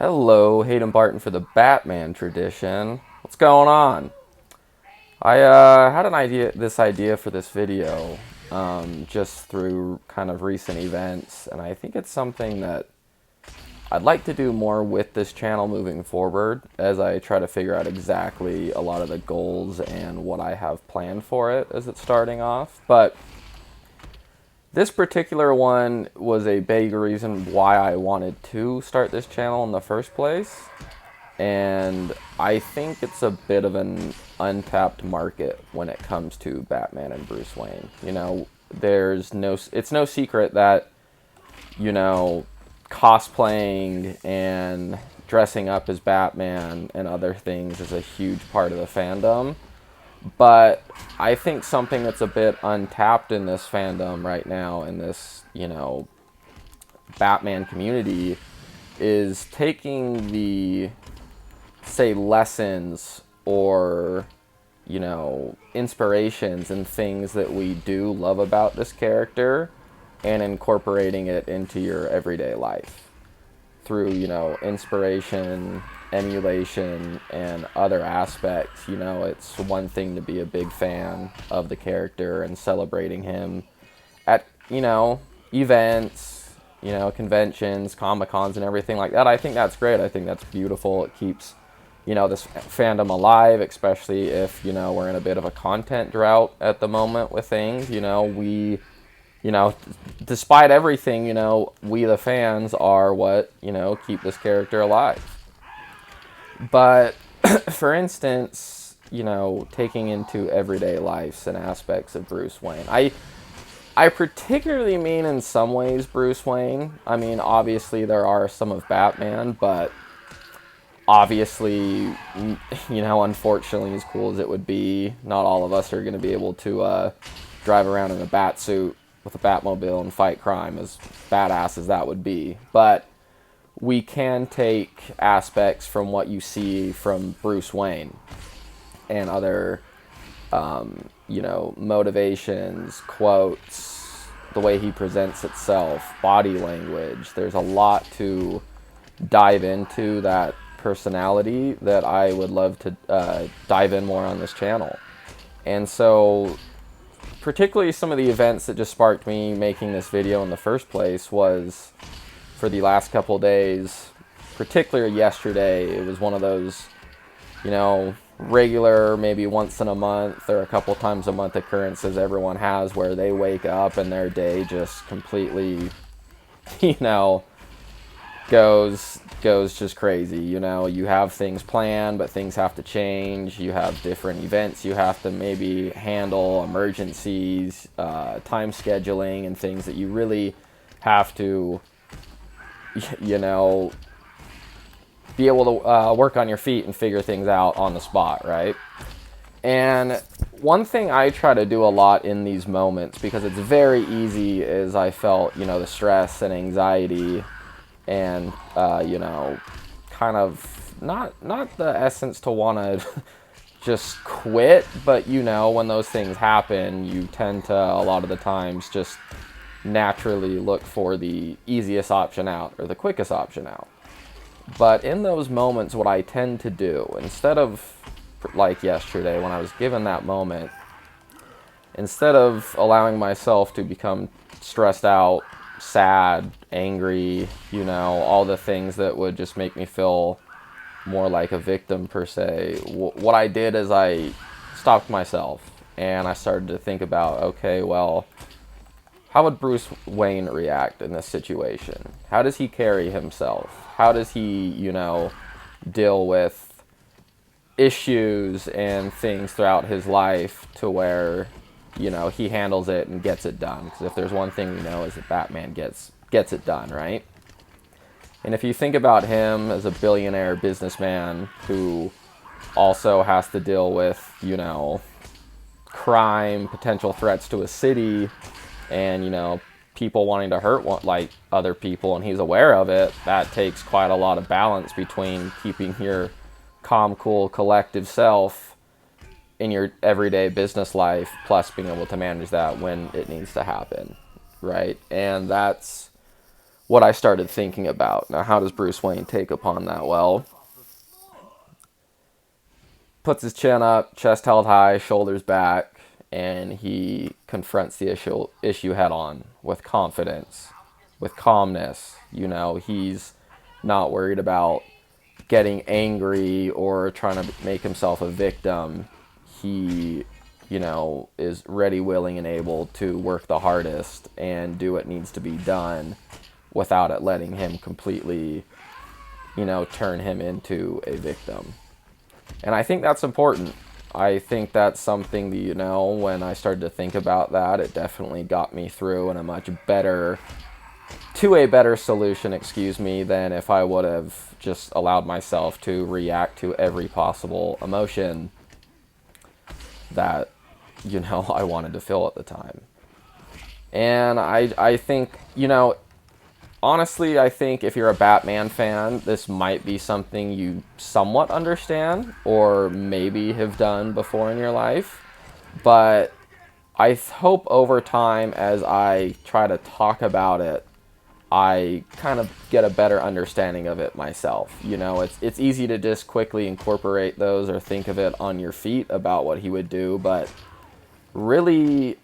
Hello, Hayden Barton for the Batman tradition. What's going on? I had this idea for this video, just through kind of recent events, and I think it's something that I'd like to do more with this channel moving forward as I try to figure out exactly a lot of the goals and what I have planned for it as it's starting off. But this particular one was a big reason why I wanted to start this channel in the first place. And I think it's a bit of an untapped market when it comes to Batman and Bruce Wayne. It's no secret that, you know, cosplaying and dressing up as Batman and other things is a huge part of the fandom. But I think something that's a bit untapped in this fandom right now, in this, Batman community, is taking the, say, lessons or, inspirations and things that we do love about this character and incorporating it into your everyday life through, inspiration, emulation, and other aspects. It's one thing to be a big fan of the character and celebrating him at, events, conventions, Comic-Cons, and everything like that. I think that's great. I think that's beautiful. It keeps, this fandom alive, especially if, we're in a bit of a content drought at the moment with things. Despite everything, we the fans are what, keep this character alive. But, for instance, taking into everyday lives and aspects of Bruce Wayne. I particularly mean in some ways Bruce Wayne. I mean, obviously there are some of Batman, but obviously, unfortunately, as cool as it would be, not all of us are going to be able to drive around in a bat suit with a Batmobile and fight crime, as badass as that would be. But we can take aspects from what you see from Bruce Wayne and other, motivations, quotes, the way he presents itself, body language. There's a lot to dive into that personality that I would love to dive in more on this channel. And so, particularly some of the events that just sparked me making this video in the first place was for the last couple days, particularly yesterday. It was one of those, regular, maybe once in a month or a couple times a month occurrences everyone has where they wake up and their day just completely, goes just crazy. You have things planned, but things have to change. You have different events you have to maybe handle, emergencies, time scheduling, and things that you really have to, be able to work on your feet and figure things out on the spot, right? And one thing I try to do a lot in these moments, because it's very easy, as I felt, the stress and anxiety and, kind of not the essence to want to just quit, but, when those things happen, you tend to, a lot of the times, just naturally look for the easiest option out or the quickest option out. But in those moments, what I tend to do, instead of, like yesterday, when I was given that moment, instead of allowing myself to become stressed out, sad, angry, all the things that would just make me feel more like a victim per se, what I did is I stopped myself and I started to think about, okay, well, how would Bruce Wayne react in this situation? How does he carry himself? How does he, deal with issues and things throughout his life to where, he handles it and gets it done? Because if there's one thing we know is that Batman gets it done, right? And if you think about him as a billionaire businessman who also has to deal with, crime, potential threats to a city, and, people wanting to hurt other people, and he's aware of it, that takes quite a lot of balance between keeping your calm, cool, collective self in your everyday business life, plus being able to manage that when it needs to happen, right? And that's what I started thinking about. Now, how does Bruce Wayne take upon that? Well, puts his chin up, chest held high, shoulders back, and he confronts the issue head on with confidence, with calmness. You know, he's not worried about getting angry or trying to make himself a victim. He, you know, is ready, willing, and able to work the hardest and do what needs to be done without it letting him completely, you know, turn him into a victim. And I think that's important. I think that's something that, you know, when I started to think about that, it definitely got me through in a much better, to a better solution, excuse me, than if I would have just allowed myself to react to every possible emotion that, you know, I wanted to feel at the time. And I think, you know, honestly, I think if you're a Batman fan, this might be something you somewhat understand or maybe have done before in your life. But I hope over time, as I try to talk about it, I kind of get a better understanding of it myself. You know, it's easy to just quickly incorporate those or think of it on your feet about what he would do, but really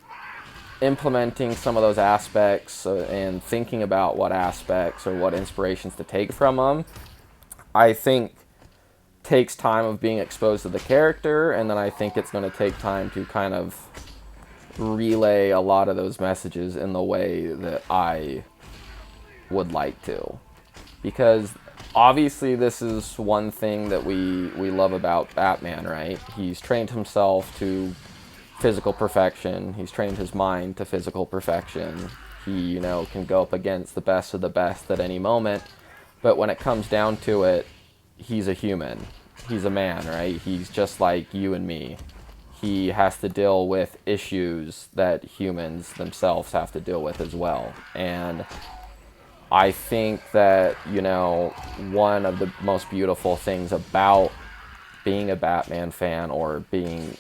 implementing some of those aspects and thinking about what aspects or what inspirations to take from them, I think takes time of being exposed to the character, and then I think it's going to take time to kind of relay a lot of those messages in the way that I would like to. Because obviously this is one thing that we love about Batman, right? He's trained himself to physical perfection. He's trained his mind to physical perfection. He, you know, can go up against the best of the best at any moment. But when it comes down to it, he's a human. He's a man, right? He's just like you and me. He has to deal with issues that humans themselves have to deal with as well. And I think that, you know, one of the most beautiful things about being a Batman fan or being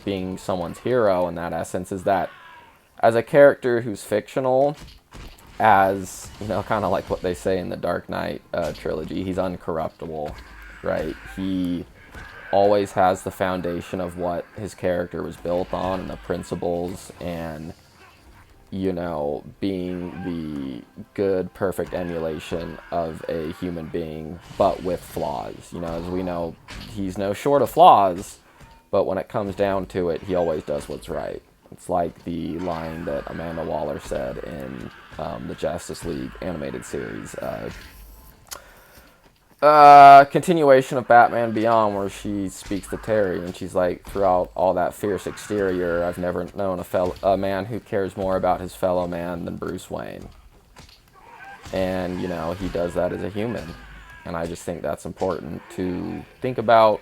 being someone's hero in that essence is that as a character who's fictional, as, you know, kind of like what they say in the Dark Knight trilogy, he's uncorruptible, right? He always has the foundation of what his character was built on and the principles and, you know, being the good, perfect emulation of a human being, but with flaws. You know, as we know, he's no short of flaws, but when it comes down to it, he always does what's right. It's like the line that Amanda Waller said in the Justice League animated series, continuation of Batman Beyond, where she speaks to Terry and she's like, throughout all that fierce exterior, I've never known a man who cares more about his fellow man than Bruce Wayne. And, you know, he does that as a human. And I just think that's important to think about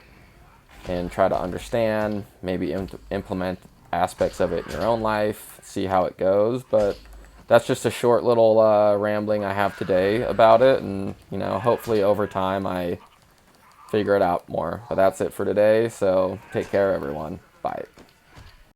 and try to understand, maybe implement aspects of it in your own life, see how it goes. But that's just a short little rambling I have today about it, and, you know, hopefully over time I figure it out more. But that's it for today, so take care, everyone. Bye.